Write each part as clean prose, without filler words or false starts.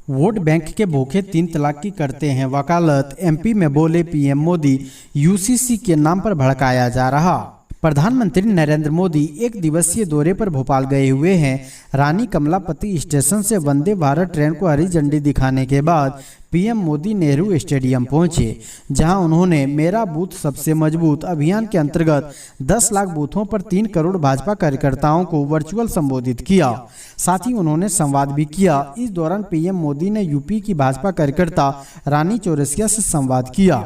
Vote bank के भूखे 3 तलाक की करते हैं वकालत। एमपी में बोले पीएम मोदी, यूसीसी के नाम पर भड़काया जा रहा। प्रधानमंत्री नरेंद्र मोदी एक दिवसीय दौरे पर भोपाल गए हुए हैं। रानी कमलापति स्टेशन से वंदे भारत ट्रेन को हरी झंडी दिखाने के बाद पीएम मोदी नेहरू स्टेडियम पहुंचे, जहां उन्होंने मेरा बूथ सबसे मजबूत अभियान के अंतर्गत 10 लाख बूथों पर 3 करोड़ भाजपा कार्यकर्ताओं को वर्चुअल संबोधित किया। साथ ही उन्होंने संवाद भी किया। इस दौरान पीएम मोदी ने यूपी की भाजपा कार्यकर्ता रानी चौरसिया से संवाद किया।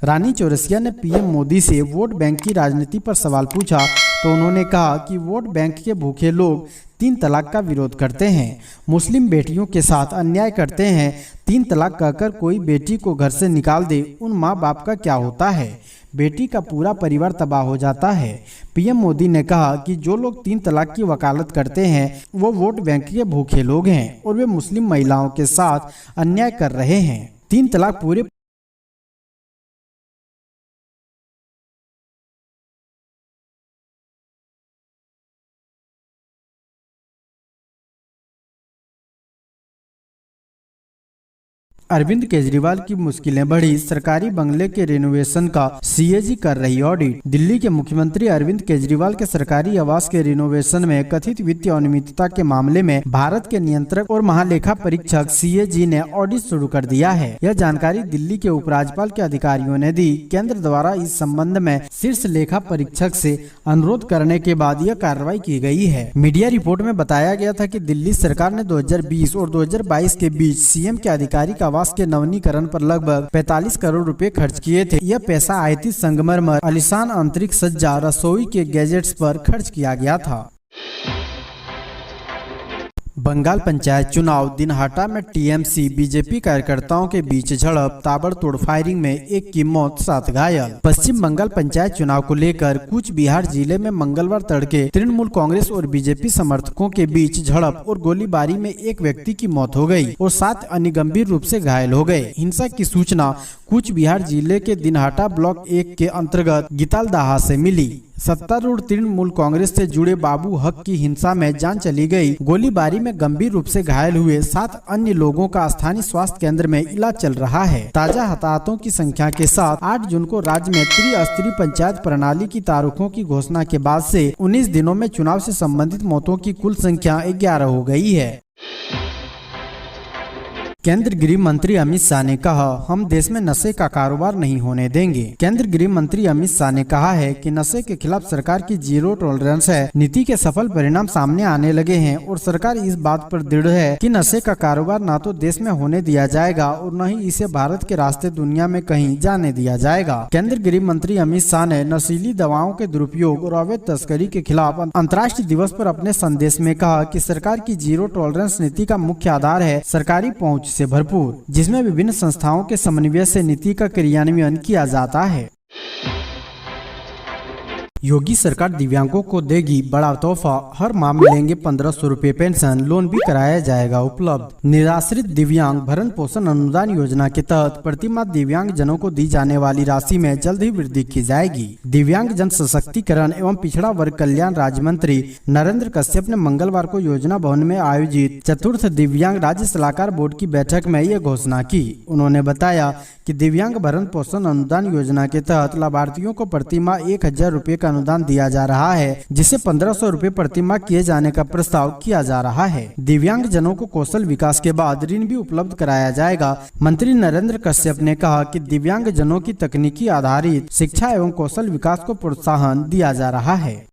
रानी चौरसिया ने पीएम मोदी से वोट बैंक की राजनीति पर सवाल पूछा तो उन्होंने कहा कि वोट बैंक के भूखे लोग 3 तलाक का विरोध करते हैं, मुस्लिम बेटियों के साथ अन्याय करते हैं। 3 तलाक कहकर कोई बेटी को घर से निकाल दे, उन माँ बाप का क्या होता है? बेटी का पूरा परिवार तबाह हो जाता है। पीएम मोदी ने कहा कि जो लोग 3 तलाक की वकालत करते हैं वो वोट बैंक के भूखे लोग हैं और वे मुस्लिम महिलाओं के साथ अन्याय कर रहे हैं। 3 तलाक पूरे अरविंद केजरीवाल की मुश्किलें बढ़ी, सरकारी बंगले के रिनोवेशन का सीएजी कर रही ऑडिट। दिल्ली के मुख्यमंत्री अरविंद केजरीवाल के सरकारी आवास के रिनोवेशन में कथित वित्तीय अनियमितता के मामले में भारत के नियंत्रक और महालेखा परीक्षक सीएजी ने ऑडिट शुरू कर दिया है। यह जानकारी दिल्ली के उपराज्यपाल के अधिकारियों ने दी। केंद्र द्वारा इस संबंध में शीर्ष लेखा परीक्षक से अनुरोध करने के बाद यह कार्रवाई की गई है। मीडिया रिपोर्ट में बताया गया था कि दिल्ली सरकार ने 2020 और 2022 के बीच सीएम के आधिकारिक आवास के नवीनीकरण पर लगभग 45 करोड़ रुपए खर्च किए थे। यह पैसा आयातित संगमरमर, आलीशान आंतरिक सज्जा, रसोई के गैजेट्स पर खर्च किया गया था। बंगाल पंचायत चुनाव, दिनहाटा में टीएमसी बीजेपी कार्यकर्ताओं के बीच झड़प, ताबड़तोड़ फायरिंग में एक की मौत, 7 घायल। पश्चिम बंगाल पंचायत चुनाव को लेकर कूच बिहार जिले में मंगलवार तड़के तृणमूल कांग्रेस और बीजेपी समर्थकों के बीच झड़प और गोलीबारी में एक व्यक्ति की मौत हो गई और 7 अन्य गंभीर रूप से घायल हो गए। हिंसा की सूचना कूच बिहार जिले के दिनहाटा ब्लॉक 1 के अंतर्गत गितालदाहा से मिली। सत्तारूढ़ तृणमूल कांग्रेस से जुड़े बाबू हक की हिंसा में जान चली गई। गोलीबारी में गंभीर रूप से घायल हुए 7 अन्य लोगों का स्थानीय स्वास्थ्य केंद्र में इलाज चल रहा है। ताजा हताहतों की संख्या के साथ 8 जून को राज्य में त्रिस्तरीय पंचायत प्रणाली की तारीखों की घोषणा के बाद से 19 दिनों में चुनाव से संबंधित मौतों की कुल संख्या 11 हो गई है। केंद्रीय गृह मंत्री अमित शाह ने कहा, हम देश में नशे का कारोबार नहीं होने देंगे। केंद्रीय गृह मंत्री अमित शाह ने कहा है कि नशे के खिलाफ सरकार की जीरो टॉलरेंस है। नीति के सफल परिणाम सामने आने लगे हैं और सरकार इस बात पर दृढ़ है कि नशे का कारोबार न तो देश में होने दिया जाएगा और न ही इसे भारत के रास्ते दुनिया में कहीं जाने दिया जाएगा। केंद्रीय गृह मंत्री अमित शाह ने नशीली दवाओं के दुरुपयोग और अवैध तस्करी के खिलाफ अंतर्राष्ट्रीय दिवस पर अपने संदेश में कहा कि सरकार की जीरो टॉलरेंस नीति का मुख्य आधार है सरकारी पहुंच से भरपूर, जिसमें विभिन्न संस्थाओं के समन्वय से नीति का क्रियान्वयन किया जाता है। योगी सरकार दिव्यांगों को देगी बड़ा तोहफा, हर माह मिलेंगे 1500 रुपए पेंशन, लोन भी कराया जाएगा उपलब्ध। निराश्रित दिव्यांग भरण पोषण अनुदान योजना के तहत प्रतिमाह दिव्यांग जनों को दी जाने वाली राशि में जल्द ही वृद्धि की जाएगी। दिव्यांग जन सशक्तिकरण एवं पिछड़ा वर्ग कल्याण राज्य मंत्री नरेंद्र कश्यप ने मंगलवार को योजना भवन में आयोजित चतुर्थ दिव्यांग राज्य सलाहकार बोर्ड की बैठक में ये घोषणा की। उन्होंने बताया कि दिव्यांग भरण पोषण अनुदान योजना के तहत लाभार्थियों को प्रतिमाह 1000 रुपए का अनुदान दिया जा रहा है, जिसे 1500 रुपए प्रतिमाह किए जाने का प्रस्ताव किया जा रहा है। दिव्यांग जनों को कौशल विकास के बाद ऋण भी उपलब्ध कराया जाएगा। मंत्री नरेंद्र कश्यप ने कहा कि दिव्यांग जनों की तकनीकी आधारित शिक्षा एवं कौशल विकास को प्रोत्साहन दिया जा रहा है।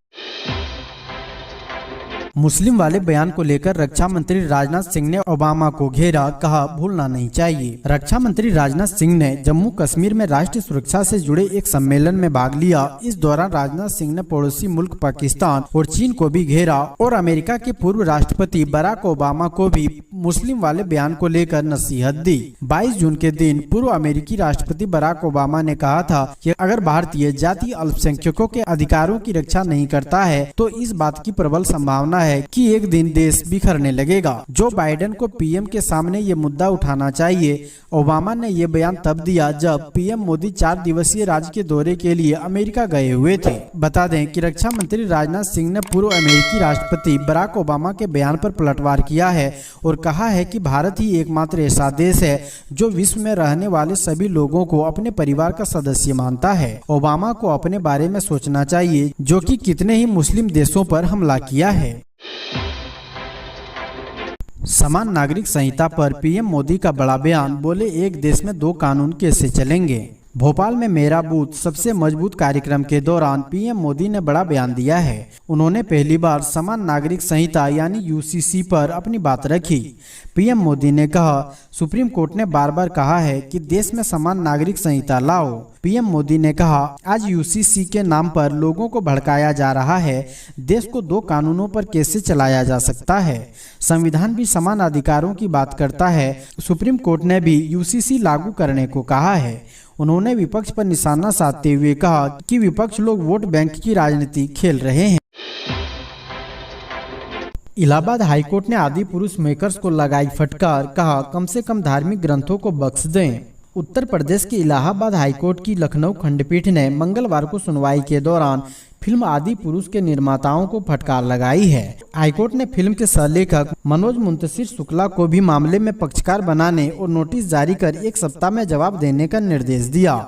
मुस्लिम वाले बयान को लेकर रक्षा मंत्री राजनाथ सिंह ने ओबामा को घेरा, कहा भूलना नहीं चाहिए। रक्षा मंत्री राजनाथ सिंह ने जम्मू कश्मीर में राष्ट्रीय सुरक्षा से जुड़े एक सम्मेलन में भाग लिया। इस दौरान राजनाथ सिंह ने पड़ोसी मुल्क पाकिस्तान और चीन को भी घेरा और अमेरिका के पूर्व राष्ट्रपति बराक ओबामा को भी मुस्लिम वाले बयान को लेकर नसीहत दी। 22 जून के दिन पूर्व अमेरिकी राष्ट्रपति बराक ओबामा ने कहा था कि अगर भारतीय जातीय अल्पसंख्यकों के अधिकारों की रक्षा नहीं करता है तो इस बात की प्रबल संभावना है कि एक दिन देश बिखरने लगेगा। जो बाइडेन को पीएम के सामने ये मुद्दा उठाना चाहिए। ओबामा ने ये बयान तब दिया जब पीएम मोदी 4 दिवसीय राज्य के दौरे के लिए अमेरिका गए हुए थे। बता दें कि रक्षा मंत्री राजनाथ सिंह ने पूर्व अमेरिकी राष्ट्रपति बराक ओबामा के बयान पर पलटवार किया है और कहा है कि भारत ही एकमात्र ऐसा देश है जो विश्व में रहने वाले सभी लोगों को अपने परिवार का सदस्य मानता है। ओबामा को अपने बारे में सोचना चाहिए, जो कि कितने ही मुस्लिम देशों पर हमला किया है। समान नागरिक संहिता पर पीएम मोदी का बड़ा बयान, बोले एक देश में 2 कानून कैसे चलेंगे। भोपाल में मेरा बूथ सबसे मजबूत कार्यक्रम के दौरान पीएम मोदी ने बड़ा बयान दिया है। उन्होंने पहली बार समान नागरिक संहिता यानी यूसीसी पर अपनी बात रखी। पीएम मोदी ने कहा, सुप्रीम कोर्ट ने बार बार कहा है कि देश में समान नागरिक संहिता लाओ। पीएम मोदी ने कहा, आज यूसीसी के नाम पर लोगों को भड़काया जा रहा है। देश को 2 कानूनों पर कैसे चलाया जा सकता है। संविधान भी समान अधिकारों की बात करता है। सुप्रीम कोर्ट ने भी यूसीसी लागू करने को कहा है। उन्होंने विपक्ष पर निशाना साधते हुए कहा कि विपक्ष लोग वोट बैंक की राजनीति खेल रहे हैं। इलाहाबाद हाईकोर्ट ने आदि पुरुष मेकर्स को लगाई फटकार, कहा कम से कम धार्मिक ग्रंथों को बख्श दें। उत्तर प्रदेश के इलाहाबाद हाईकोर्ट की लखनऊ खंडपीठ ने मंगलवार को सुनवाई के दौरान फिल्म आदि पुरुष के निर्माताओं को फटकार लगाई है। हाईकोर्ट ने फिल्म के सहलेखक मनोज मुंतशिर शुक्ला को भी मामले में पक्षकार बनाने और नोटिस जारी कर 1 सप्ताह में जवाब देने का निर्देश दिया।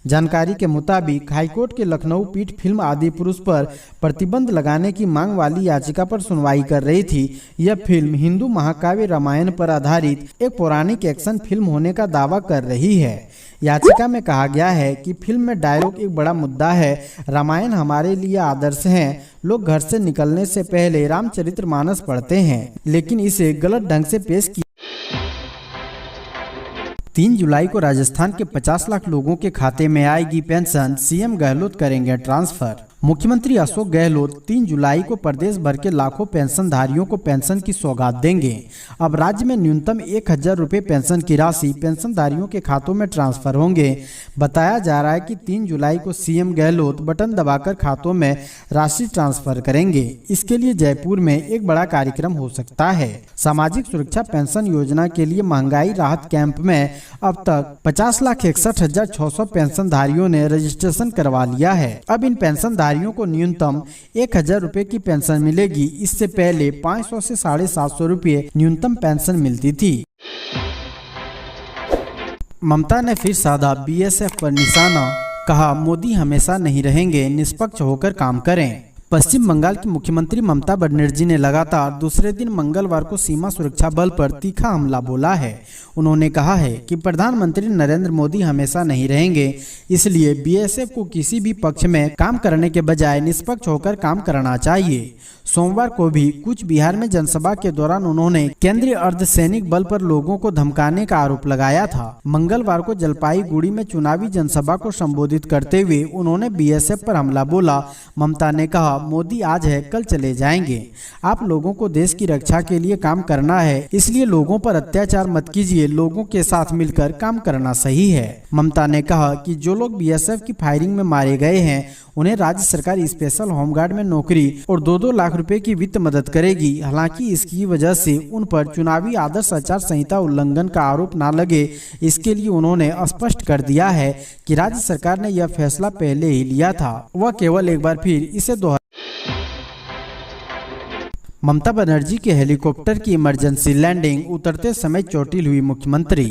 जानकारी के मुताबिक हाईकोर्ट के लखनऊ पीठ फिल्म आदि पुरुष पर प्रतिबंध लगाने की मांग वाली याचिका पर सुनवाई कर रही थी। यह फिल्म हिंदू महाकाव्य रामायण पर आधारित एक पौराणिक एक्शन फिल्म होने का दावा कर रही है। याचिका में कहा गया है कि फिल्म में डायलॉग एक बड़ा मुद्दा है। रामायण हमारे लिए आदर्श है। लोग घर से निकलने से पहले रामचरितमानस पढ़ते हैं, लेकिन इसे गलत ढंग से पेश किया। 3 जुलाई को राजस्थान के 50 लाख लोगों के खाते में आएगी पेंशन, सीएम गहलोत करेंगे ट्रांसफर। मुख्यमंत्री अशोक गहलोत 3 जुलाई को प्रदेश भर के लाखों पेंशनधारियों को पेंशन की सौगात देंगे। अब राज्य में न्यूनतम 1000 रुपये पेंशन की राशि पेंशनधारियों के खातों में ट्रांसफर होंगे। बताया जा रहा है कि 3 जुलाई को सीएम गहलोत बटन दबाकर खातों में राशि ट्रांसफर करेंगे। इसके लिए जयपुर में एक बड़ा कार्यक्रम हो सकता है। सामाजिक सुरक्षा पेंशन योजना के लिए महंगाई राहत कैंप में अब तक 50,61,600 पेंशनधारियों ने रजिस्ट्रेशन करवा लिया है। अब इन पेंशनधारियों को न्यूनतम 1000 रुपए की पेंशन मिलेगी। इससे पहले 500 से 750 रुपये न्यूनतम पेंशन मिलती थी। ममता ने फिर साधा बीएसएफ पर निशाना, कहा मोदी हमेशा नहीं रहेंगे, निष्पक्ष होकर काम करें। पश्चिम बंगाल की मुख्यमंत्री ममता बनर्जी ने लगातार दूसरे दिन मंगलवार को सीमा सुरक्षा बल पर तीखा हमला बोला है। उन्होंने कहा है कि प्रधानमंत्री नरेंद्र मोदी हमेशा नहीं रहेंगे, इसलिए बीएसएफ को किसी भी पक्ष में काम करने के बजाय निष्पक्ष होकर काम करना चाहिए। सोमवार को भी कूच बिहार में जनसभा के दौरान उन्होंने केंद्रीय अर्धसैनिक बल पर लोगों को धमकाने का आरोप लगाया था। मंगलवार को जलपाईगुड़ी में चुनावी जनसभा को संबोधित करते हुए उन्होंने बीएसएफ पर हमला बोला। ममता ने कहा, मोदी आज है कल चले जाएंगे। आप लोगों को देश की रक्षा के लिए काम करना है, इसलिए लोगों पर अत्याचार मत कीजिए, लोगों के साथ मिलकर काम करना सही है। ममता ने कहा कि जो लोग बीएसएफ की फायरिंग में मारे गए हैं उन्हें राज्य सरकार स्पेशल होमगार्ड में नौकरी और 2-2 लाख रुपए की वित्त मदद करेगी। हालांकि इसकी वजह से उन पर चुनावी आदर्श आचार संहिता उल्लंघन का आरोप न लगे, इसके लिए उन्होंने स्पष्ट कर दिया है कि राज्य सरकार ने यह फैसला पहले ही लिया था, वह केवल एक बार फिर इसे ममता बनर्जी के हेलीकॉप्टर की इमरजेंसी लैंडिंग, उतरते समय चोटिल हुई मुख्यमंत्री।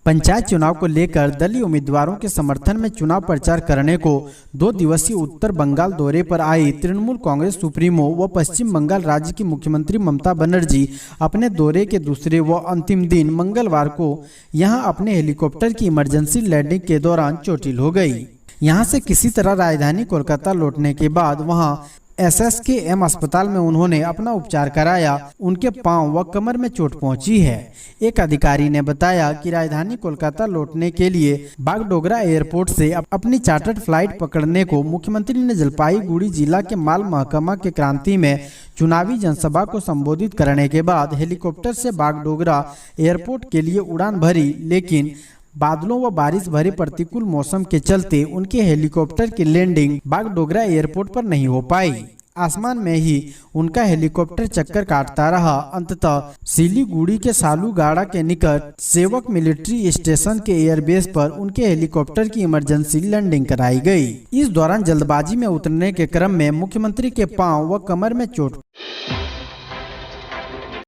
पंचायत चुनाव को लेकर दलीय उम्मीदवारों के समर्थन में चुनाव प्रचार करने को 2 दिवसीय उत्तर बंगाल दौरे पर आई तृणमूल कांग्रेस सुप्रीमो व पश्चिम बंगाल राज्य की मुख्यमंत्री ममता बनर्जी अपने दौरे के दूसरे व अंतिम दिन मंगलवार को यहां अपने हेलीकॉप्टर की इमरजेंसी लैंडिंग के दौरान चोटिल हो गई। यहां से किसी तरह राजधानी कोलकाता लौटने के बाद वहां SSKM अस्पताल में उन्होंने अपना उपचार कराया। उनके पांव व कमर में चोट पहुंची है। एक अधिकारी ने बताया कि राजधानी कोलकाता लौटने के लिए बागडोगरा एयरपोर्ट से अपनी चार्टर्ड फ्लाइट पकड़ने को मुख्यमंत्री ने जलपाईगुड़ी जिला के माल महकमा के क्रांति में चुनावी जनसभा को संबोधित करने के बाद हेलीकॉप्टर से बागडोगरा एयरपोर्ट के लिए उड़ान भरी, लेकिन बादलों व बारिश भरे प्रतिकूल मौसम के चलते उनके हेलीकॉप्टर की लैंडिंग बागडोगरा एयरपोर्ट पर नहीं हो पाई। आसमान में ही उनका हेलीकॉप्टर चक्कर काटता रहा। अंततः सिलीगुड़ी के सालूगाड़ा के निकट सेवक मिलिट्री स्टेशन के एयरबेस पर उनके हेलीकॉप्टर की इमरजेंसी लैंडिंग कराई गई। इस दौरान जल्दबाजी में उतरने के क्रम में मुख्यमंत्री के पांव व कमर में चोट